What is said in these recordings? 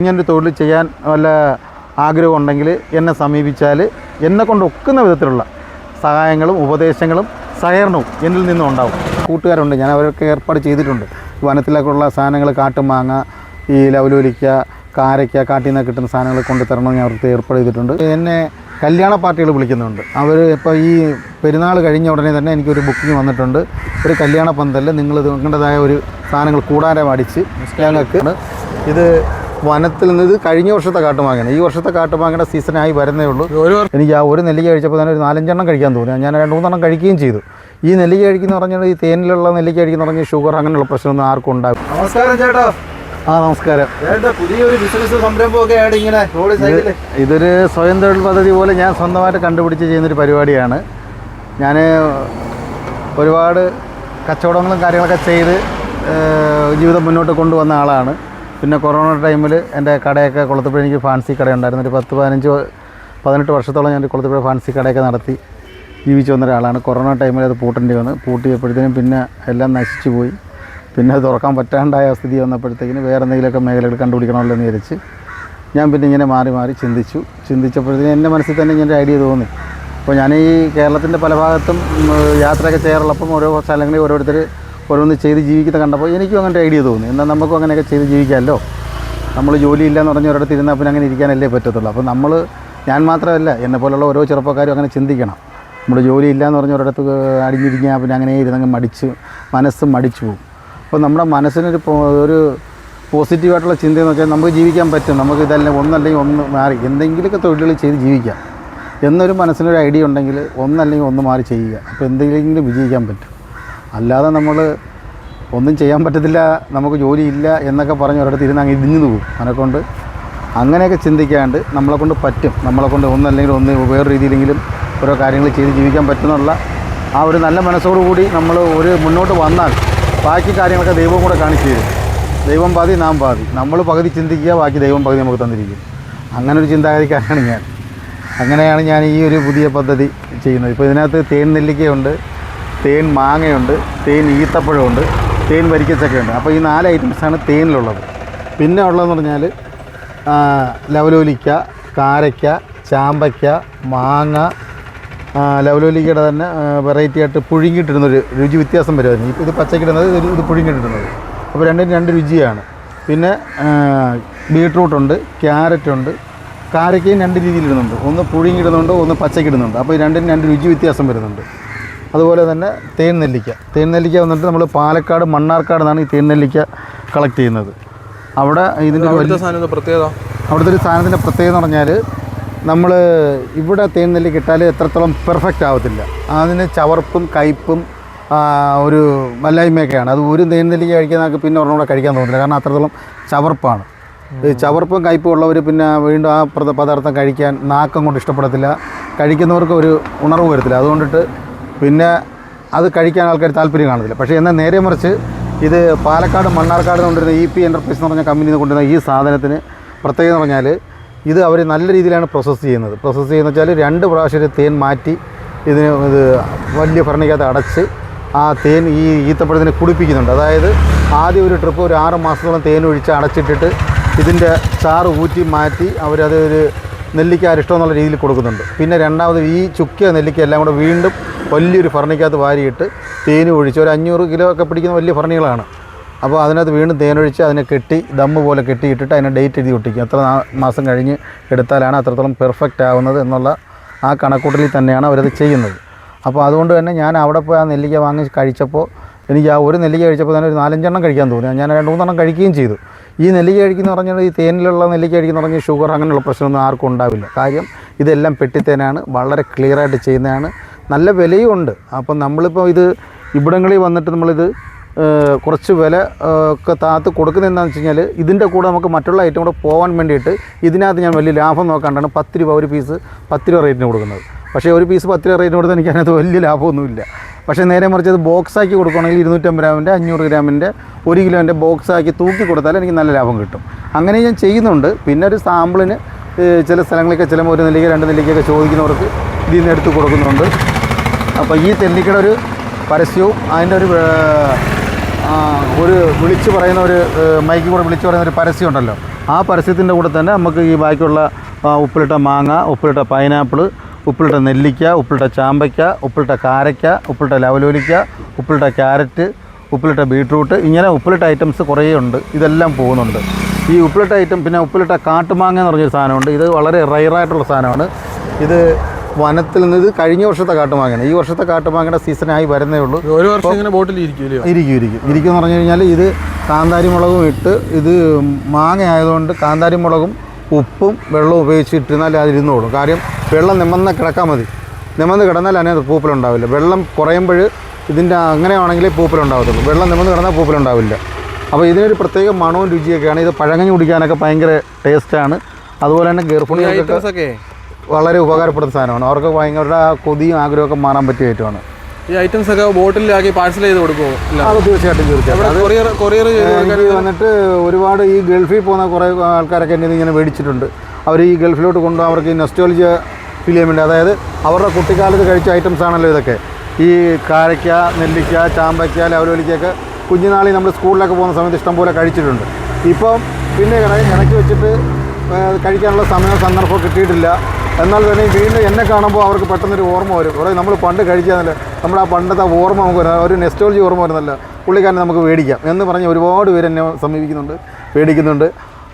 ഇങ്ങനൊരു തൊഴിൽ ചെയ്യാൻ വല്ല ആഗ്രഹം ഉണ്ടെങ്കിൽ എന്നെ സമീപിച്ചാൽ എന്നെക്കൊണ്ട് ഒക്കുന്ന വിധത്തിലുള്ള സഹായങ്ങളും ഉപദേശങ്ങളും സഹകരണവും എന്നിൽ നിന്നും ഉണ്ടാവും. കൂട്ടുകാരുണ്ട്, ഞാൻ അവരൊക്കെ ഏർപ്പാട് ചെയ്തിട്ടുണ്ട്. വനത്തിലേക്കുള്ള സാധനങ്ങൾ, കാട്ടുമാങ്ങ, ഈ ലവലോലിക്ക, കാരയ്ക്ക, കാട്ടിൽ നിന്ന് കിട്ടുന്ന സാധനങ്ങൾ കൊണ്ടുതരണമെന്ന് ഞാൻ അവർക്ക് ഏർപ്പാട് ചെയ്തിട്ടുണ്ട്. എന്നെ കല്യാണ പാർട്ടികൾ വിളിക്കുന്നുണ്ട്. അവർ ഇപ്പോൾ ഈ പെരുന്നാൾ കഴിഞ്ഞ ഉടനെ തന്നെ എനിക്കൊരു ബുക്കിംഗ് വന്നിട്ടുണ്ട്. ഒരു കല്യാണ പന്തലിൽ നിങ്ങൾ നിങ്ങളുടേതായ ഒരു സാധനങ്ങൾ കൂടാരം അടിച്ച് ഞങ്ങൾക്ക് ഇത് വനത്തിൽ നിന്ന്, ഇത് കഴിഞ്ഞ വർഷത്തെ കാട്ടുമാങ്ങയാണ്. ഈ വർഷത്തെ കാട്ടുമാങ്ങയുടെ സീസണായി വരുന്നേ ഉള്ളൂ. എനിക്ക് ആ ഒരു നെല്ലിക്ക കഴിച്ചപ്പോൾ തന്നെ ഒരു 4-5 കഴിക്കാൻ തോന്നി. ഞാൻ 2-3 കഴിക്കുകയും ചെയ്തു. ഈ നെല്ലിക്ക കഴിക്കുന്ന പറഞ്ഞാൽ ഈ തേനിലുള്ള നെല്ലിക്ക കഴിക്കുന്ന പറഞ്ഞാൽ ഷുഗർ അങ്ങനെയുള്ള പ്രശ്നമൊന്നും ആർക്കും ഉണ്ടാകും. നമസ്കാരം ചേട്ടാ. നമസ്കാരം. പുതിയൊരു ബിസിനസ് സംരംഭമൊക്കെ ആയിട്ട് ഇങ്ങനെ റോഡ് സൈഡിൽ ഇതൊരു സ്വയം തൊഴിൽ പദ്ധതി പോലെ ഞാൻ സ്വന്തമായിട്ട് കണ്ടുപിടിച്ച് ചെയ്യുന്നൊരു പരിപാടിയാണ്. ഞാൻ ഒരുപാട് കച്ചവടങ്ങളും കാര്യങ്ങളൊക്കെ ചെയ്ത് ജീവിതം മുന്നോട്ട് കൊണ്ടുവന്ന ആളാണ്. പിന്നെ കൊറോണ ടൈമിൽ എൻ്റെ കടയൊക്കെ കൊളുത്തുപുഴ, എനിക്ക് ഫാൻസി കടയുണ്ടായിരുന്നു. ഒരു 10-15-18 വർഷത്തോളം ഞാൻ കൊളുത്തുപുഴ ഫാൻസി കടയൊക്കെ നടത്തി ജീവിച്ചു വന്ന ഒരാളാണ്. കൊറോണ ടൈമിൽ അത് പൂട്ടേണ്ടി വന്നു. പൂട്ടിയപ്പോഴത്തേനും പിന്നെ എല്ലാം നശിച്ചു പോയി. പിന്നെ അത് തുറക്കാൻ പറ്റാണ്ടായ സ്ഥിതി വന്നപ്പോഴത്തേക്കിന് വേറെ എന്തെങ്കിലുമൊക്കെ മേഖലകൾ കണ്ടുപിടിക്കണമല്ലോ എന്ന് വിചാരിച്ച് ഞാൻ പിന്നെ ഇങ്ങനെ മാറി മാറി ചിന്തിച്ചപ്പോഴത്തേനും എൻ്റെ മനസ്സിൽ തന്നെ ഇങ്ങനെ ഐഡിയ തോന്നി. അപ്പോൾ ഞാൻ ഈ കേരളത്തിൻ്റെ പല ഭാഗത്തും യാത്രയൊക്കെ ചെയ്യാറുള്ളപ്പം ഓരോ സ്ഥലങ്ങളിൽ ഓരോരുത്തർ ഓരോന്ന് ചെയ്ത് ജീവിക്കുന്ന കണ്ടപ്പോൾ എനിക്കും അങ്ങനെ ഐഡിയ തോന്നി. എന്നാൽ നമുക്കും അങ്ങനെയൊക്കെ ചെയ്ത് ജീവിക്കാമല്ലോ. നമ്മൾ ജോലിയില്ലെന്ന് പറഞ്ഞ് ഒരിടത്ത് ഇരുന്നാൽ പിന്നെ അങ്ങനെ ഇരിക്കാനല്ലേ പറ്റത്തുള്ളൂ. അപ്പോൾ ഞാൻ മാത്രമല്ല, എന്നെപ്പോലുള്ള ഓരോ ചെറുപ്പക്കാരും അങ്ങനെ ചിന്തിക്കണം. നമ്മൾ ജോലിയില്ല എന്ന് പറഞ്ഞ് ഒരിടത്ത് അടിഞ്ഞിരിക്കാൻ പിന്നെ അങ്ങനെ ഇരുന്നങ്ങ് മനസ്സ് മടിച്ചു പോകും. അപ്പോൾ നമ്മുടെ മനസ്സിനൊരു പോസിറ്റീവായിട്ടുള്ള ചിന്തയെന്ന് വെച്ചാൽ നമുക്ക് ജീവിക്കാൻ പറ്റും, നമുക്ക് ഇതെല്ലാം ഒന്നല്ലെങ്കിൽ ഒന്ന് മാറി എന്തെങ്കിലുമൊക്കെ തൊഴിലുകൾ ചെയ്ത് ജീവിക്കാം എന്നൊരു മനസ്സിനൊരു ഐഡിയ ഉണ്ടെങ്കിൽ ഒന്നല്ലെങ്കിൽ ഒന്ന് മാറി ചെയ്യുക. അപ്പോൾ എന്തെങ്കിലും വിജയിക്കാൻ പറ്റും. അല്ലാതെ നമ്മൾ ഒന്നും ചെയ്യാൻ പറ്റത്തില്ല, നമുക്ക് ജോലിയില്ല എന്നൊക്കെ പറഞ്ഞ് ഒരിടത്ത് ഇരുന്ന് അങ്ങ് ഇടിഞ്ഞു പോകും. അതിനെക്കൊണ്ട് അങ്ങനെയൊക്കെ ചിന്തിക്കാണ്ട് നമ്മളെക്കൊണ്ട് പറ്റും, നമ്മളെക്കൊണ്ട് ഒന്നല്ലെങ്കിൽ ഒന്ന് വേറെ രീതിയിലെങ്കിലും ഓരോ കാര്യങ്ങൾ ചെയ്ത് ജീവിക്കാൻ പറ്റുന്നുള്ള ആ ഒരു നല്ല മനസ്സോടുകൂടി നമ്മൾ മുന്നോട്ട് വന്നാൽ ബാക്കി കാര്യങ്ങളൊക്കെ ദൈവം കൂടെ കാണിച്ചു തരും. ദൈവം പാതി നാം പാതി, നമ്മൾ പകുതി ചിന്തിക്കുക, ബാക്കി ദൈവം പകുതി നമുക്ക് തന്നിരിക്കും. അങ്ങനൊരു ചിന്താഗതിക്കാരാണ് ഞാൻ. അങ്ങനെയാണ് ഞാൻ ഈ ഒരു പുതിയ പദ്ധതി ചെയ്യുന്നത്. ഇപ്പോൾ ഇതിനകത്ത് തേൻ നെല്ലിക്കയുണ്ട്, തേൻ മാങ്ങയുണ്ട്, തേൻ ഈത്തപ്പഴമുണ്ട്, തേൻ വരിക്കച്ചക്കയുണ്ട്. അപ്പോൾ ഈ 4 ഐറ്റംസാണ് തേനിലുള്ളത്. പിന്നെ ഉള്ളതെന്ന് പറഞ്ഞാൽ ലവലോലിക്ക, കാരയ്ക്ക, ചാമ്പയ്ക്ക, മാങ്ങ. ലവലോലിക്കയുടെ തന്നെ വെറൈറ്റി ആയിട്ട് പുഴുങ്ങിയിട്ടിടുന്നൊരു രുചി വ്യത്യാസം വരുമായിരുന്നു. ഇപ്പോൾ ഇത് പച്ചക്കിടുന്നത്, ഇത് പുഴുങ്ങിയിട്ടിടുന്നത്. അപ്പോൾ രണ്ടിനും 2 രുചിയാണ്. പിന്നെ ബീട്രൂട്ടുണ്ട്, ക്യാരറ്റുണ്ട്. കാരയ്ക്കയും 2 രീതിയിലിടുന്നുണ്ട്, ഒന്ന് പുഴുങ്ങിയിടുന്നുണ്ട്, ഒന്ന് പച്ചക്കിടുന്നുണ്ട്. അപ്പോൾ ഈ രണ്ടിനും 2 രുചി വ്യത്യാസം വരുന്നുണ്ട്. അതുപോലെ തന്നെ തേൻ നെല്ലിക്ക വന്നിട്ട് നമ്മൾ പാലക്കാട് മണ്ണാർക്കാട് നിന്നാണ് ഈ തേൻ നെല്ലിക്ക കളക്ട് ചെയ്യുന്നത്. അവിടെ ഇതിൻ്റെ പ്രത്യേകത, അവിടുത്തെ ഒരു സാധനത്തിൻ്റെ പ്രത്യേകത എന്ന് പറഞ്ഞാൽ, നമ്മൾ ഇവിടെ തേൻ നെല്ലിക്ക ഇട്ടാൽ എത്രത്തോളം പെർഫെക്റ്റ് ആവത്തില്ല. അതിന് ചവർപ്പും കയ്പ്പും ഒരു മല്ലായ്മയൊക്കെയാണ്. അത് ഒരു തേൻ നെല്ലിക്ക കഴിക്കുന്നവർക്ക് പിന്നെ ഒരെണ്ണം കൂടെ കഴിക്കാൻ തോന്നില്ല, കാരണം അത്രത്തോളം ചവർപ്പാണ്. ഈ ചവർപ്പും കയ്പ്പും ഉള്ളവർ പിന്നെ വീണ്ടും ആ പദാർത്ഥം കഴിക്കാൻ നാക്കം കൊണ്ട് ഇഷ്ടപ്പെടത്തില്ല, കഴിക്കുന്നവർക്ക് ഒരു ഉണർവ് വരത്തില്ല. അതുകൊണ്ടിട്ട് പിന്നെ അത് കഴിക്കാൻ ആൾക്കാർ താല്പര്യം കാണത്തില്ല. പക്ഷേ എന്നാൽ നേരെ മറിച്ച് ഇത് പാലക്കാട് മണ്ണാർക്കാട് കൊണ്ടിരുന്ന EP എൻ്റർപ്രൈസ് എന്ന് പറഞ്ഞ കമ്പനിയിൽ നിന്ന് കൊണ്ടുവരുന്ന ഈ സാധനത്തിന് പ്രത്യേകത എന്ന് പറഞ്ഞാൽ, ഇത് അവർ നല്ല രീതിയിലാണ് പ്രോസസ്സ് ചെയ്യുന്നത്. വെച്ചാൽ 2 പ്രാവശ്യം തേൻ മാറ്റി ഇത് വലിയ ഭരണിക്കകത്ത് അടച്ച് ആ തേൻ ഈ ഈത്തപ്പഴത്തിനെ കുടിപ്പിക്കുന്നുണ്ട്. അതായത് ആദ്യം ഒരു ട്രിപ്പ് ഒരു 6 മാസത്തോളം തേൻ ഒഴിച്ച് അടച്ചിട്ടിട്ട് ഇതിൻ്റെ ചാറ് ഊറ്റി മാറ്റി അവരത് ഒരു നെല്ലിക്ക അരിഷ്ടം എന്നുള്ള രീതിയിൽ കൊടുക്കുന്നുണ്ട്. പിന്നെ രണ്ടാമത് ഈ ചുക്കിയ നെല്ലിക്ക എല്ലാം കൂടെ വീണ്ടും വലിയൊരു ഭരണിക്കകത്ത് വാരിയിട്ട് തേനും ഒഴിച്ച് ഒരു 500 കിലോ ഒക്കെ പിടിക്കുന്ന വലിയ ഭരണികളാണ്. അപ്പോൾ അതിനകത്ത് വീണ്ടും തേനൊഴിച്ച് അതിനെ കെട്ടി ദമ്മ് പോലെ കെട്ടിയിട്ടിട്ട് അതിനെ ഡേറ്റ് എഴുതി ഒട്ടിക്കും. എത്ര മാസം കഴിഞ്ഞ് എടുത്താലാണ് അത്രത്തോളം പെർഫെക്റ്റ് ആവുന്നത് എന്നുള്ള ആ കണക്കൂട്ടലിൽ തന്നെയാണ് അവരത് ചെയ്യുന്നത്. അപ്പോൾ അതുകൊണ്ട് തന്നെ ഞാൻ അവിടെ പോയി ആ നെല്ലിക്ക വാങ്ങി കഴിച്ചപ്പോൾ എനിക്ക് ആ ഒരു നെല്ലിക്ക കഴിച്ചപ്പോൾ തന്നെ ഒരു 4-5 കഴിക്കാൻ തോന്നി. ഞാൻ 2-3 കഴിക്കുകയും ചെയ്തു. ഈ നെല്ലിക്ക കഴിക്കുന്ന പറഞ്ഞാൽ, ഈ തേനിലുള്ള നെല്ലിക്ക കഴിക്കുന്ന പറഞ്ഞാൽ ഷുഗർ അങ്ങനെയുള്ള പ്രശ്നമൊന്നും ആർക്കും ഉണ്ടാവില്ല. കാര്യം ഇതെല്ലാം പെട്ടിത്തേനാണ്, വളരെ ക്ലിയറായിട്ട് ചെയ്യുന്നതാണ്, നല്ല വിലയും ഉണ്ട്. അപ്പം നമ്മളിപ്പോൾ ഇത് ഇവിടങ്ങളിൽ വന്നിട്ട് നമ്മളിത് കുറച്ച് വില ഒക്കെ താത്ത് കൊടുക്കുന്നത് എന്താണെന്ന് വെച്ച് കഴിഞ്ഞാൽ, ഇതിൻ്റെ കൂടെ നമുക്ക് മറ്റുള്ള ഐറ്റം കൂടെ പോകാൻ വേണ്ടിയിട്ട് ഇതിനകത്ത് ഞാൻ വലിയ ലാഭം നോക്കാണ്ടാണ് 10 രൂപ ഒരു പീസ് 10 രൂപ റേറ്റിന് കൊടുക്കുന്നത്. പക്ഷേ ഒരു പീസ് 10 രൂപ റേറ്റിന് കൊടുത്താൽ എനിക്ക് അതിനകത്ത് വലിയ ലാഭമൊന്നുമില്ല. പക്ഷേ നേരെ മറിച്ച് അത് ബോക്സാക്കി കൊടുക്കുകയാണെങ്കിൽ 250 ഗ്രാമിൻ്റെ 500 ഗ്രാമിൻ്റെ 1 കിലോൻ്റെ ബോക്സാക്കി തൂക്കി കൊടുത്താൽ എനിക്ക് നല്ല ലാഭം കിട്ടും. അങ്ങനെ ഞാൻ ചെയ്യുന്നുണ്ട്. പിന്നെ ഒരു സാമ്പിളിന് ചില സ്ഥലങ്ങളിലൊക്കെ ചിലപ്പോൾ 1 നെല്ലിക്ക 2 നെല്ലിക്കയൊക്കെ ചോദിക്കുന്നവർക്ക് ഇതിൽ നിന്ന് എടുത്ത് കൊടുക്കുന്നുണ്ട്. അപ്പോൾ ഈ നെല്ലിക്കയുടെ ഒരു പരസ്യവും അതിൻ്റെ ഒരു വിളിച്ചു പറയുന്ന ഒരു മൈക്കിൽ കൂടെ വിളിച്ചു പറയുന്ന ഒരു പരസ്യം ഉണ്ടല്ലോ, ആ പരസ്യത്തിൻ്റെ കൂടെ തന്നെ നമുക്ക് ഈ ബാക്കിയുള്ള ഉപ്പിലിട്ട മാങ്ങ, ഉപ്പിലിട്ട പൈനാപ്പിൾ, ഉപ്പിലിട്ട നെല്ലിക്ക, ഉപ്പിലിട്ട ചാമ്പയ്ക്ക, ഉപ്പിലിട്ട കാരയ്ക്ക, ഉപ്പിലിട്ട ലവലോലിക്ക, ഉപ്പിലിട്ട ക്യാരറ്റ്, ഉപ്പിലിട്ട ബീട്രൂട്ട്, ഇങ്ങനെ ഉപ്പിലിട്ട ഐറ്റംസ് കുറേ ഉണ്ട്. ഇതെല്ലാം പോകുന്നുണ്ട്. ഈ ഉപ്പിലിട്ട ഐറ്റം, പിന്നെ ഉപ്പിലിട്ട കാട്ടുമാങ്ങ എന്ന് പറഞ്ഞൊരു സാധനമുണ്ട്. ഇത് വളരെ റയറായിട്ടുള്ള സാധനമാണ്. ഇത് വനത്തിൽ നിന്ന്, ഇത് കഴിഞ്ഞ വർഷത്തെ കാട്ടുമാങ്ങയാണ്. ഈ വർഷത്തെ കാട്ടുമാങ്ങയുടെ സീസണായി വരുന്നേ ഉള്ളൂ. ഒരു വർഷം ഇങ്ങനെ ബോട്ടിൽ ഇരിക്കും എന്ന് പറഞ്ഞു കഴിഞ്ഞാൽ ഇത് കാന്താരി മുളകും ഇട്ട്, ഇത് മാങ്ങ ആയതുകൊണ്ട് കാന്താരി മുളകും ഉപ്പും വെള്ളവും ഉപയോഗിച്ചിട്ടിരുന്നാൽ അതിരുന്നോളും. കാര്യം വെള്ളം നിമന്ന് കിടക്കാൻ മതി. നിമന്ന് കിടന്നാൽ അതിനകത്ത് പൂപ്പലുണ്ടാവില്ല. വെള്ളം കുറയുമ്പോൾ ഇതിൻ്റെ അങ്ങനെയാണെങ്കിലേ പൂപ്പലുണ്ടാകത്തുള്ളൂ. വെള്ളം നിമന്ന് കിടന്നാൽ പൂപ്പലുണ്ടാവില്ല. അപ്പോൾ ഇതിനൊരു പ്രത്യേക മണവും രുചിയൊക്കെയാണ്. ഇത് പഴങ്ങഞ്ഞ് കുടിക്കാനൊക്കെ ഭയങ്കര ടേസ്റ്റാണ്. അതുപോലെ തന്നെ ഗർഭിണികൾക്കൊക്കെ വളരെ ഉപകാരപ്പെടുന്ന സാധനമാണ്. അവർക്ക് ഭയങ്കര കൊതിയും ആഗ്രഹമൊക്കെ മാറാൻ പറ്റിയ ഐറ്റമാണ്. ഈ ഐറ്റംസ് ഒക്കെ ബോട്ടിലാക്കി പാഴ്സൽ ചെയ്ത് കൊടുക്കുമോ? അത് തീർച്ചയായിട്ടും കൊറിയർ വന്നിട്ട് ഒരുപാട് ഈ ഗൾഫിൽ പോകുന്ന കുറേ ആൾക്കാരൊക്കെ എൻ്റെ ഇങ്ങനെ മേടിച്ചിട്ടുണ്ട്. അവർ ഈ ഗൾഫിലോട്ട് കൊണ്ടുപോകും. അവർക്ക് ഈ നെസ്റ്റോളജിയ ഫീൽ ചെയ്യാൻ വേണ്ടി, അതായത് അവരുടെ കുട്ടിക്കാലത്ത് കഴിച്ച ഐറ്റംസ് ആണല്ലോ ഇതൊക്കെ. ഈ കാരയ്ക്ക, നെല്ലിക്ക, ചാമ്പയ്ക്ക, ലവലോലിക്കൊക്കെ കുഞ്ഞുനാളിൽ നമ്മൾ സ്കൂളിലൊക്കെ പോകുന്ന സമയത്ത് ഇഷ്ടംപോലെ കഴിച്ചിട്ടുണ്ട്. ഇപ്പം പിന്നെ ഇണക്കി വെച്ചിട്ട് കഴിക്കാനുള്ള സമയം സന്ദർഭം കിട്ടിയിട്ടില്ല. എന്നാൽ തന്നെ വീണ്ടും എന്നെ കാണുമ്പോൾ അവർക്ക് പെട്ടെന്നൊരു ഓർമ്മ വരും. കുറേ നമ്മൾ പണ്ട് കഴിക്കാന്നല്ല, നമ്മുടെ ആ പണ്ടത്തെ ഓർമ്മ നമുക്ക് വരും, ഒരു നെസ്റ്റോളജി ഓർമ്മ വരുന്നല്ല. പുള്ളിക്കാരനെ നമുക്ക് മേടിക്കാം എന്ന് പറഞ്ഞ് ഒരുപാട് പേര് എന്നെ സമീപിക്കുന്നുണ്ട്, മേടിക്കുന്നുണ്ട്.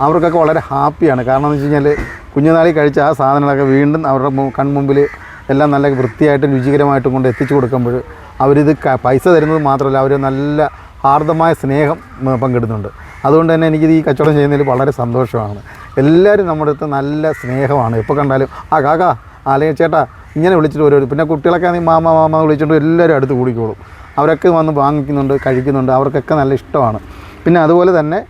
അവർക്കൊക്കെ വളരെ ഹാപ്പിയാണ്. കാരണം എന്ന് വെച്ച് കഴിഞ്ഞാൽ കുഞ്ഞുനാളിൽ കഴിച്ച ആ സാധനങ്ങളൊക്കെ വീണ്ടും അവരുടെ കൺമുമ്പിൽ എല്ലാം നല്ല വൃത്തിയായിട്ടും രുചികരമായിട്ടും കൊണ്ട് എത്തിച്ചു കൊടുക്കുമ്പോൾ അവരിത് പൈസ തരുന്നത് മാത്രമല്ല, അവർ നല്ല ഹാർദമായ സ്നേഹം പങ്കിടുന്നുണ്ട്. അതുകൊണ്ട് തന്നെ എനിക്കിത് ഈ കച്ചവടം ചെയ്യുന്നതിൽ വളരെ സന്തോഷമാണ്. എല്ലാവരും നമ്മുടെ അടുത്ത് നല്ല സ്നേഹമാണ്. എപ്പോൾ കണ്ടാലും ആ കാക്കാ, അല്ലെങ്കിൽ ചേട്ടാ ഇങ്ങനെ വിളിച്ചിട്ട് ഓരോ, പിന്നെ കുട്ടികളൊക്കെ ആണെങ്കിൽ മാമ മാമ വിളിച്ചിട്ട് എല്ലാവരും അടുത്ത് കൂടിക്കോളും. അവരൊക്കെ വന്ന് വാങ്ങിക്കുന്നുണ്ട്, കഴിക്കുന്നുണ്ട്. അവർക്കൊക്കെ നല്ല ഇഷ്ടമാണ്. പിന്നെ അതുപോലെ തന്നെ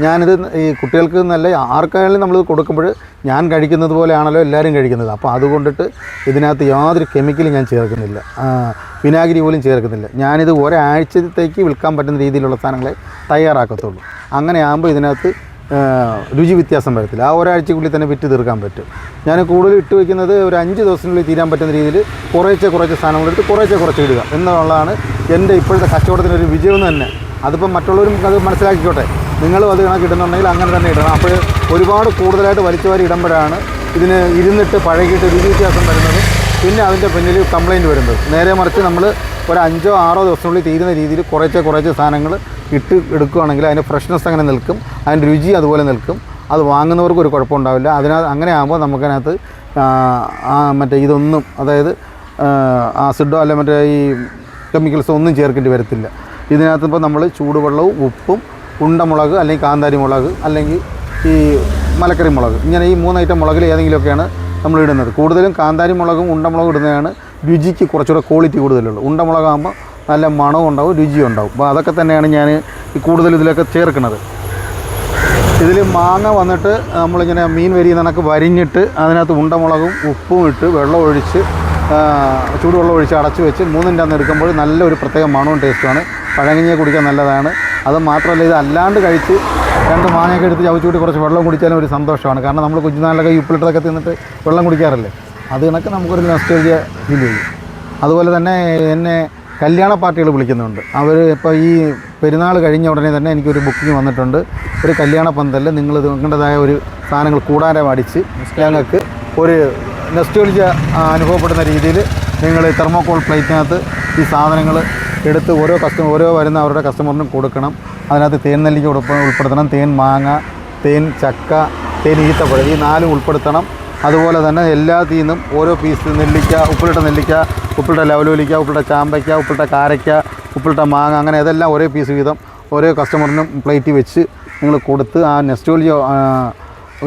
ഞാനിത് ഈ കുട്ടികൾക്ക് നല്ല ആർക്കായാലും നമ്മളിത് കൊടുക്കുമ്പോൾ ഞാൻ കഴിക്കുന്നത് പോലെയാണല്ലോ എല്ലാവരും കഴിക്കുന്നത്. അപ്പോൾ അതുകൊണ്ടിട്ട് ഇതിനകത്ത് യാതൊരു കെമിക്കലും ഞാൻ ചേർക്കുന്നില്ല, വിനാഗിരി പോലും ചേർക്കുന്നില്ല. ഞാനിത് ഒരാഴ്ചത്തേക്ക് വിൽക്കാൻ പറ്റുന്ന രീതിയിലുള്ള സാധനങ്ങളെ തയ്യാറാക്കത്തുള്ളൂ. അങ്ങനെ ആകുമ്പോൾ ഇതിനകത്ത് രുചി വ്യത്യാസം വരത്തില്ല. ആ ഒരാഴ്ചക്കുള്ളിൽ തന്നെ വിറ്റ് തീർക്കാൻ പറ്റും. ഞാൻ കൂടുതൽ ഇട്ട് വയ്ക്കുന്നത് ഒരു 5 ദിവസത്തിനുള്ളിൽ തീരാൻ പറ്റുന്ന രീതിയിൽ കുറച്ച് സാധനങ്ങളെടുത്ത് കുറച്ച് ഇടുക എന്നുള്ളതാണ് എൻ്റെ ഇപ്പോഴത്തെ കച്ചവടത്തിനൊരു വിജയം തന്നെ. അതിപ്പം മറ്റുള്ളവരും അത് മനസ്സിലാക്കിക്കോട്ടെ. നിങ്ങളും അത് കണക്കിടുന്നുണ്ടെങ്കിൽ അങ്ങനെ തന്നെ ഇടണം. അപ്പോൾ ഒരുപാട് കൂടുതലായിട്ട് വലിച്ചു വാരി ഇടുമ്പോഴാണ് ഇതിന് ഇരുന്നിട്ട് പഴകിയിട്ട് രുചി വ്യത്യാസം വരുന്നത്. പിന്നെ അതിൻ്റെ പിന്നിൽ കംപ്ലയിൻറ്റ് വരുന്നത്. നേരെ മറിച്ച് നമ്മൾ ഒരു 5-6 ദിവസത്തിനുള്ളിൽ തീരുന്ന രീതിയിൽ കുറച്ച് സാധനങ്ങൾ ഇട്ട് എടുക്കുകയാണെങ്കിൽ അതിൻ്റെ ഫ്രഷ്നെസ് അങ്ങനെ നിൽക്കും, അതിൻ്റെ രുചി അതുപോലെ നിൽക്കും. അത് വാങ്ങുന്നവർക്ക് ഒരു കുഴപ്പമുണ്ടാവില്ല. അങ്ങനെ ആകുമ്പോൾ നമുക്കതിനകത്ത് മറ്റേ ഇതൊന്നും, അതായത് ആസിഡോ അല്ല മറ്റേ ഈ കെമിക്കൽസോ ഒന്നും ചേർക്കേണ്ടി വരത്തില്ല. ഇതിനകത്ത് ഇപ്പോൾ നമ്മൾ ചൂടുവെള്ളവും ഉപ്പും ഉണ്ടമുളക് അല്ലെങ്കിൽ കാന്താരി മുളക് അല്ലെങ്കിൽ ഈ മലക്കറി മുളക്, ഇങ്ങനെ ഈ 3 ഐറ്റം മുളകിൽ ഏതെങ്കിലുമൊക്കെയാണ് നമ്മൾ ഇടുന്നത്. കൂടുതലും കാന്താരി മുളകും ഉണ്ടമുളകും ഇടുന്നതാണ് രുചിക്ക് കുറച്ചുകൂടെ ക്വാളിറ്റി കൂടുതലുള്ളൂ. ഉണ്ടമുളകാകുമ്പോൾ നല്ല മണവും ഉണ്ടാവും, രുചിയും ഉണ്ടാവും. അപ്പോൾ അതൊക്കെ തന്നെയാണ് ഞാൻ ഈ കൂടുതൽ ഇതിലൊക്കെ ചേർക്കുന്നത്. ഇതിൽ മാങ്ങ വന്നിട്ട് നമ്മളിങ്ങനെ മീൻ കണക്ക് വരിഞ്ഞിട്ട് അതിനകത്ത് ഉണ്ടമുളകും ഉപ്പും ഇട്ട് വെള്ളം ഒഴിച്ച് ചൂടുവെള്ളം ഒഴിച്ച് അടച്ചു വെച്ച് 3ൻ്റെ അന്ന് എടുക്കുമ്പോൾ നല്ലൊരു പ്രത്യേക മണവും ടേസ്റ്റുമാണ്. പഴങ്കഞ്ഞിയെ കുടിക്കാൻ നല്ലതാണ്. അത് മാത്രമല്ല, ഇത് അല്ലാണ്ട് കഴിച്ച് 2 മാങ്ങയൊക്കെ എടുത്ത് ചവച്ചുകൂട്ടി കുറച്ച് വെള്ളം കുടിച്ചാലും ഒരു സന്തോഷമാണ്. കാരണം നമ്മൾ കുഞ്ഞുനാളിലൊക്കെ ഈ ഉപ്പിലിട്ടതൊക്കെ തിന്നിട്ട് വെള്ളം കുടിക്കാറില്ലേ, അത് കണക്ക് നമുക്കൊരു നൊസ്റ്റാൾജിയ ഫീൽ ചെയ്യും. അതുപോലെ തന്നെ എന്നെ കല്യാണ പാർട്ടികൾ വിളിക്കുന്നുണ്ട്. അവർ ഇപ്പോൾ ഈ പെരുന്നാൾ കഴിഞ്ഞ ഉടനെ തന്നെ എനിക്കൊരു ബുക്കിംഗ് വന്നിട്ടുണ്ട്. ഒരു കല്യാണ പന്തലിൽ നിങ്ങൾ നിങ്ങളുടേതായ ഒരു സാധനങ്ങൾ കൂടാരം അടിച്ച് ഞങ്ങൾക്ക് ഒരു നൊസ്റ്റാൾജിയ അനുഭവപ്പെടുന്ന രീതിയിൽ നിങ്ങൾ തെർമോകോൾ പ്ലേറ്റിനകത്ത് ഈ സാധനങ്ങൾ എടുത്ത് ഓരോ വരുന്ന അവരുടെ കസ്റ്റമറിനും കൊടുക്കണം. അതിനകത്ത് തേൻ നെല്ലിക്ക ഉൾപ്പെടുത്തണം, തേൻ മാങ്ങ, തേൻ ചക്ക, തേൻ ഈത്തപ്പഴം, ഈ 4 ഉൾപ്പെടുത്തണം. അതുപോലെ തന്നെ എല്ലാത്തിൽ നിന്നും ഓരോ പീസ് നെല്ലിക്ക, ഉപ്പിലിട്ട നെല്ലിക്ക, ഉപ്പിലിട്ട ലവലോലിക്ക, ഉപ്പിലിട്ട ചാമ്പയ്ക്ക, ഉപ്പിലിട്ട കാരയ്ക്ക, ഉപ്പിലിട്ട മാങ്ങ, അങ്ങനെ അതെല്ലാം ഓരോ പീസ് വീതം ഓരോ കസ്റ്റമറിനും പ്ലേറ്റ് വെച്ച് നിങ്ങൾ കൊടുത്ത് ആ നെസ്റ്റോൾജിയ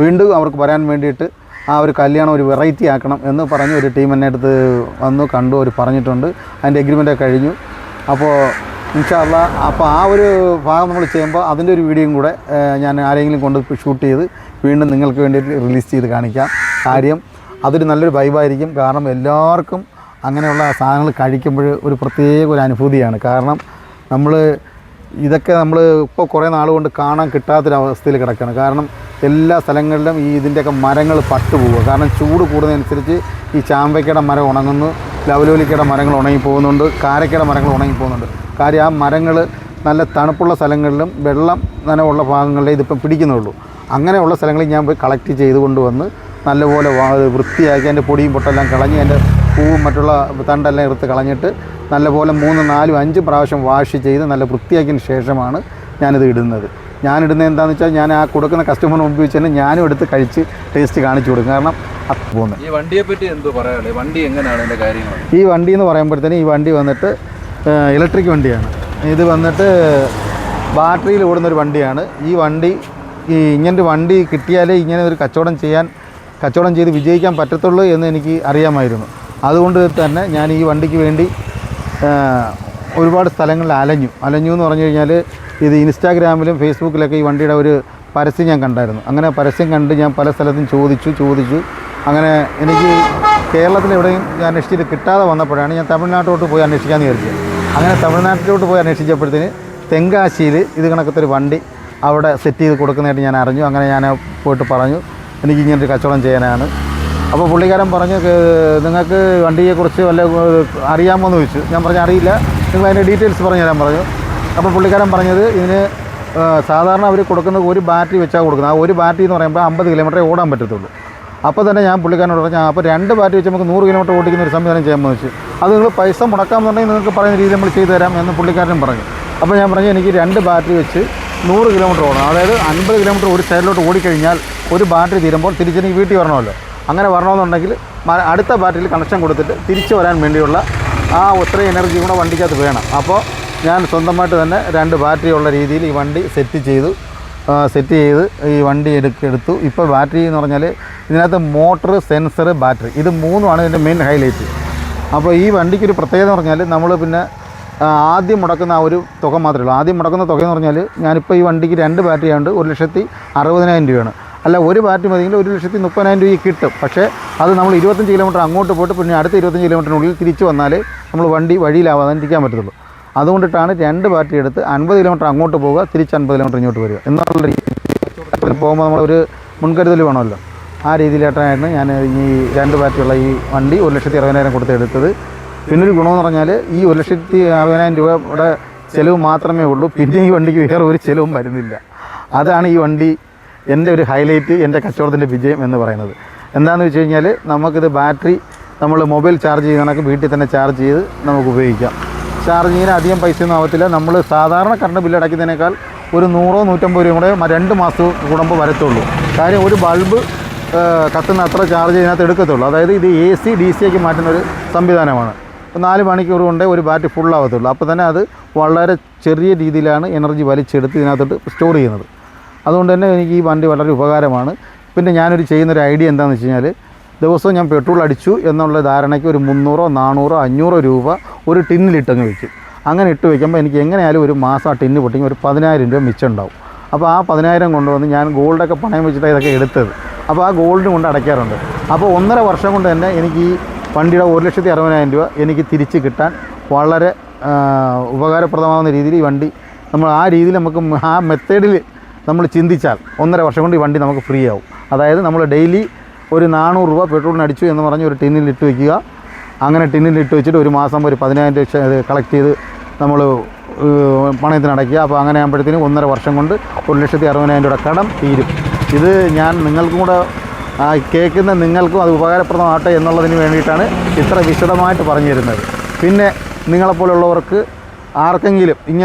വീണ്ടും അവർക്ക് വരാൻ വേണ്ടിയിട്ട് ആ ഒരു കല്യാണം ഒരു വെറൈറ്റി ആക്കണം എന്ന് പറഞ്ഞ് ഒരു ടീം എന്നെ അടുത്ത് വന്നു കണ്ടു. അവർ പറഞ്ഞിട്ടുണ്ട്, അതിൻ്റെ എഗ്രിമെൻ്റൊക്കെ കഴിഞ്ഞു. അപ്പോൾ ഇൻഷാ അല്ലാഹ് അപ്പോൾ ആ ഒരു ഭാഗം നമ്മൾ ചെയ്യുമ്പോൾ അതിൻ്റെ ഒരു വീഡിയോയും കൂടെ ഞാൻ ആരെങ്കിലും കൊണ്ട് ഷൂട്ട് ചെയ്ത് വീണ്ടും നിങ്ങൾക്ക് വേണ്ടിയിട്ട് റിലീസ് ചെയ്ത് കാണിക്കാം. കാര്യം അതൊരു നല്ലൊരു വൈബായിരിക്കും. കാരണം എല്ലാവർക്കും അങ്ങനെയുള്ള സാധനങ്ങൾ കഴിക്കുമ്പോൾ ഒരു പ്രത്യേക ഒരു അനുഭൂതിയാണ്. കാരണം ഇതൊക്കെ നമ്മൾ ഇപ്പോൾ കുറേ നാൾ കൊണ്ട് കാണാൻ കിട്ടാത്തൊരവസ്ഥയിൽ കിടക്കുകയാണ്. കാരണം എല്ലാ സ്ഥലങ്ങളിലും ഇതിൻ്റെയൊക്കെ മരങ്ങൾ പട്ടുപോവുക. കാരണം ചൂട് കൂടുന്നതനുസരിച്ച് ഈ ചാമ്പയ്ക്കയുടെ മരം ഉണങ്ങുന്നു, ലവലോലിക്കയുടെ മരങ്ങൾ ഉണങ്ങി പോകുന്നുണ്ട്, കാരയ്ക്കയുടെ മരങ്ങൾ ഉണങ്ങി പോകുന്നുണ്ട്. കാര്യം ആ മരങ്ങൾ നല്ല തണുപ്പുള്ള സ്ഥലങ്ങളിലും വെള്ളം നനവുള്ള ഭാഗങ്ങളിലേ ഇതിപ്പം പിടിക്കുന്നുള്ളൂ. അങ്ങനെയുള്ള സ്ഥലങ്ങളിൽ ഞാൻ പോയി കളക്ട് ചെയ്ത് കൊണ്ടുവന്ന് നല്ലപോലെ വൃത്തിയാക്കി അതിൻ്റെ പൊടിയും പൊട്ടെല്ലാം കളഞ്ഞ് അതിൻ്റെ പൂവും മറ്റുള്ള തണ്ടെല്ലാം എടുത്ത് കളഞ്ഞിട്ട് നല്ലപോലെ 3, 4, 5 പ്രാവശ്യം വാഷ് ചെയ്ത് നല്ല വൃത്തിയാക്കിയതിന് ശേഷമാണ് ഞാനിത് ഇടുന്നത്. ഞാനിടുന്നത് എന്താണെന്ന് വെച്ചാൽ ഞാൻ ആ കൊടുക്കുന്ന കസ്റ്റമറിന് മുമ്പ് വെച്ച് തന്നെ ഞാനും എടുത്ത് കഴിച്ച് ടേസ്റ്റ് കാണിച്ചു കൊടുക്കും. കാരണം പോകുന്നത് ഈ വണ്ടിയെ പറ്റി എന്തോ പറയാനുള്ളത്, വണ്ടി എങ്ങനെയാണ് എൻ്റെ കാര്യങ്ങൾ? ഈ വണ്ടി എന്ന് പറയുമ്പോഴത്തേന് ഈ വണ്ടി വന്നിട്ട് ഇലക്ട്രിക് വണ്ടിയാണ്. ഇത് വന്നിട്ട് ബാറ്ററിയിൽ ഓടുന്നൊരു വണ്ടിയാണ്. ഈ വണ്ടി ഇങ്ങനൊരു വണ്ടി കിട്ടിയാലേ ഇങ്ങനെ ഒരു കച്ചവടം ചെയ്ത് വിജയിക്കാൻ പറ്റത്തുള്ളൂ എന്ന് എനിക്ക് അറിയാമായിരുന്നു. അതുകൊണ്ട് തന്നെ ഞാൻ ഈ വണ്ടിക്ക് വേണ്ടി ഒരുപാട് സ്ഥലങ്ങളിൽ അലഞ്ഞു എന്ന് പറഞ്ഞു കഴിഞ്ഞാൽ ഇത് ഇൻസ്റ്റാഗ്രാമിലും ഫേസ്ബുക്കിലൊക്കെ ഈ വണ്ടിയുടെ ഒരു പരസ്യം ഞാൻ കണ്ടായിരുന്നു. അങ്ങനെ പരസ്യം കണ്ട് ഞാൻ പല സ്ഥലത്തും ചോദിച്ചു. അങ്ങനെ എനിക്ക് കേരളത്തിൽ എവിടെയും ഞാൻ അന്വേഷിച്ചിട്ട് കിട്ടാതെ വന്നപ്പോഴാണ് ഞാൻ തമിഴ്നാട്ടിലോട്ട് പോയി അന്വേഷിക്കാമെന്ന് വിചാരിച്ചത്. അങ്ങനെ തമിഴ്നാട്ടിലോട്ട് പോയി അന്വേഷിച്ചപ്പോഴത്തേന് തെങ്കാശിയിൽ ഇത് കണക്കത്തൊരു വണ്ടി അവിടെ സെറ്റ് ചെയ്ത് കൊടുക്കുന്നതായിട്ട് ഞാൻ അറിഞ്ഞു. അങ്ങനെ ഞാൻ പോയിട്ട് പറഞ്ഞു എനിക്ക് ഇങ്ങനൊരു കച്ചവടം ചെയ്യാനാണ്. അപ്പോൾ പുള്ളിക്കാരൻ പറഞ്ഞു നിങ്ങൾക്ക് വണ്ടിയെക്കുറിച്ച് വല്ല അറിയാമോ എന്ന് ചോദിച്ചു. ഞാൻ പറഞ്ഞു അറിയില്ല, നിങ്ങൾ അതിൻ്റെ ഡീറ്റെയിൽസ് പറഞ്ഞു തരാൻ പറഞ്ഞു. അപ്പോൾ പുള്ളിക്കാരൻ പറഞ്ഞത് ഇതിന് സാധാരണ അവർ കൊടുക്കുന്നത് ഒരു ബാറ്ററി വെച്ചാൽ കൊടുക്കുന്നത്. ആ ഒരു ബാറ്ററി എന്ന് പറയുമ്പോൾ 50 കിലോമീറ്ററേ ഓടാൻ പറ്റത്തുള്ളൂ. അപ്പോൾ തന്നെ ഞാൻ പുള്ളിക്കാരനോട് പറഞ്ഞു അപ്പോൾ 2 ബാറ്ററി വെച്ച് നമുക്ക് 100 കിലോമീറ്റർ ഓടിക്കുന്ന ഒരു സംവിധാനം ചെയ്യാമെന്ന് വെച്ചു. അത് നിങ്ങൾ പൈസ മുടക്കാമെന്നുണ്ടെങ്കിൽ നിങ്ങൾക്ക് പറയുന്ന രീതിയിൽ നമ്മൾ ചെയ്തു തരാം എന്ന് പുള്ളിക്കാരനും പറഞ്ഞു. അപ്പോൾ ഞാൻ പറഞ്ഞു എനിക്ക് 2 ബാറ്ററി വെച്ച് 100 കിലോമീറ്റർ ഓടണം. അതായത് 50 കിലോമീറ്റർ ഒരു സൈഡിലോട്ട് ഓടിക്കഴിഞ്ഞാൽ ഒരു ബാറ്ററി തീരുമ്പോൾ തിരിച്ചെനിക്ക് വീട്ടിൽ വരണമല്ലോ. അങ്ങനെ വരണമെന്നുണ്ടെങ്കിൽ അടുത്ത ബാറ്ററിയിൽ കണക്ഷൻ കൊടുത്തിട്ട് തിരിച്ചു വരാൻ വേണ്ടിയുള്ള ആ അത്രയും എനർജി കൂടെ വണ്ടിക്കകത്ത് വേണം. അപ്പോൾ ഞാൻ സ്വന്തമായിട്ട് തന്നെ 2 ബാറ്ററി ഉള്ള രീതിയിൽ ഈ വണ്ടി സെറ്റ് ചെയ്ത് ഈ വണ്ടി എടുത്തു. ഇപ്പോൾ ബാറ്ററി എന്ന് പറഞ്ഞാൽ ഇതിനകത്ത് മോട്ടർ, സെൻസർ, ബാറ്ററി ഇത് 3ആണ് ഇതിൻ്റെ മെയിൻ ഹൈലൈറ്റ്. അപ്പോൾ ഈ വണ്ടിക്കൊരു പ്രത്യേകത എന്ന് പറഞ്ഞാൽ നമ്മൾ പിന്നെ ആദ്യം മുടക്കുന്ന ആ ഒരു തുക മാത്രമേ ഉള്ളൂ. ആദ്യം മുടക്കുന്ന തുക എന്ന് പറഞ്ഞാൽ ഞാനിപ്പോൾ ഈ വണ്ടിക്ക് 2 ബാറ്ററി ആയതുകൊണ്ട് 1,60,000 രൂപയാണ്. അല്ല ഒരു ബാറ്ററി മതിയെങ്കിൽ 1,30,000 രൂപ കിട്ടും. പക്ഷേ അത് നമ്മൾ 25 കിലോമീറ്റർ അങ്ങോട്ട് പോയിട്ട് പിന്നെ അടുത്ത 25 കിലോമീറ്ററിനുള്ളിൽ തിരിച്ച് വന്നാൽ നമ്മൾ വണ്ടി വഴിയിലാവാതെ ഇരിക്കാൻ പറ്റത്തുള്ളൂ. അതുകൊണ്ടിട്ടാണ് 2 ബാറ്ററി എടുത്ത് 50 കിലോമീറ്റർ അങ്ങോട്ട് പോവുക, തിരിച്ച് 50 കിലോമീറ്റർ ഇങ്ങോട്ട് വരിക എന്നുള്ള രീതിയിൽ പോകുമ്പോൾ നമ്മളൊരു മുൻകരുതൽ വേണമല്ലോ. ആ രീതിയിലായിട്ടാണ് ഞാൻ ഈ 2 ബാറ്ററിയുള്ള ഈ വണ്ടി 1,60,000 കൊടുത്ത് എടുത്തത്. പിന്നൊരു ഗുണമെന്ന് പറഞ്ഞാൽ ഈ 1,60,000 രൂപയുടെ ചിലവ് മാത്രമേ ഉള്ളൂ. പിന്നെ ഈ വണ്ടിക്ക് വേറെ ഒരു ചിലവും വരുന്നില്ല. അതാണ് ഈ വണ്ടി എൻ്റെ ഒരു ഹൈലൈറ്റ്, എൻ്റെ കച്ചവടത്തിൻ്റെ വിജയം എന്ന് പറയുന്നത്. എന്താണെന്ന് വെച്ച് കഴിഞ്ഞാൽ നമുക്കിത് ബാറ്ററി നമ്മൾ മൊബൈൽ ചാർജ് ചെയ്യുന്നതൊക്കെ വീട്ടിൽ തന്നെ ചാർജ് ചെയ്ത് നമുക്ക് ഉപയോഗിക്കാം. ചാർജിങ്ങിന് അധികം പൈസയൊന്നും ആവത്തില്ല. നമ്മൾ സാധാരണ കറണ്ട് ബില്ല് അടയ്ക്കുന്നതിനേക്കാൾ ഒരു 100-150 രൂപ കൂടെ 2 മാസം കൂടുമ്പോൾ വരത്തുള്ളൂ. കാര്യം ഒരു ബൾബ് കത്തുന്ന അത്ര ചാർജ് ഇതിനകത്ത് എടുക്കത്തുള്ളൂ. അതായത് ഇത് AC DC ആക്കി മാറ്റുന്ന ഒരു സംവിധാനമാണ്. 4 മണിക്കൂർ കൊണ്ടേ ഒരു ബാറ്ററി ഫുള്ളാവത്തുള്ളൂ. അപ്പോൾ തന്നെ അത് വളരെ ചെറിയ രീതിയിലാണ് എനർജി വലിച്ചെടുത്ത് ഇതിനകത്തോട്ട് സ്റ്റോർ ചെയ്യുന്നത്. അതുകൊണ്ട് തന്നെ എനിക്ക് ഈ വണ്ടി വളരെ ഉപകാരമാണ്. പിന്നെ ഞാനൊരു ചെയ്യുന്നൊരു ഐഡിയ എന്താണെന്ന് വെച്ച് കഴിഞ്ഞാൽ ദിവസവും ഞാൻ പെട്രോൾ അടിച്ചു എന്നുള്ള ധാരണയ്ക്ക് ഒരു 300, 400, 500 രൂപ ഒരു ടിന്നിലിട്ടങ്ങ് വയ്ക്കും. അങ്ങനെ ഇട്ട് വയ്ക്കുമ്പോൾ എനിക്ക് എങ്ങനെയായാലും ഒരു മാസം ആ ടിന്ന് പൊട്ടിങ്ങി ഒരു 10,000 രൂപ മിച്ചം ഉണ്ടാവും. അപ്പോൾ ആ 10,000 കൊണ്ടുവന്ന് ഞാൻ ഗോൾഡൊക്കെ പണയം വെച്ചിട്ട് ഇതൊക്കെ എടുത്തത്. അപ്പോൾ ആ ഗോൾഡ് കൊണ്ട് അടയ്ക്കാറുണ്ട്. അപ്പോൾ 1.5 വർഷം കൊണ്ട് തന്നെ എനിക്ക് ഈ വണ്ടിയുടെ 1,60,000 രൂപ എനിക്ക് തിരിച്ച് കിട്ടാൻ വളരെ ഉപകാരപ്രദമാകുന്ന രീതിയിൽ ഈ വണ്ടി നമ്മൾ ആ രീതിയിൽ നമുക്ക് ആ മെത്തേഡിൽ നമ്മൾ ചിന്തിച്ചാൽ 1.5 വർഷം കൊണ്ട് ഈ വണ്ടി നമുക്ക് ഫ്രീ ആവും. അതായത് നമ്മൾ ഡെയിലി ഒരു 400 രൂപ പെട്രോളിന് അടിച്ചു എന്ന് പറഞ്ഞ് ഒരു ടിന്നിൽ ഇട്ട് വയ്ക്കുക. അങ്ങനെ ടിന്നിൽ ഇട്ട് വെച്ചിട്ട് ഒരു മാസം ഒരു 10,000 രൂപ കളക്ട് ചെയ്ത് നമ്മൾ പണയത്തിന് അടയ്ക്കുക. അപ്പോൾ അങ്ങനെ ആകുമ്പോഴത്തേനും 1.5 വർഷം കൊണ്ട് 1,60,000 രൂപയുടെ കടം തീരും. ഇത് ഞാൻ നിങ്ങൾക്കും കൂടെ കേൾക്കുന്ന നിങ്ങൾക്കും അത് ഉപകാരപ്രദമാകട്ടെ എന്നുള്ളതിന് വേണ്ടിയിട്ടാണ് ഇത്ര വിശദമായിട്ട് പറഞ്ഞു തരുന്നത്. പിന്നെ നിങ്ങളെപ്പോലുള്ളവർക്ക് ആർക്കെങ്കിലും ഇങ്ങനെ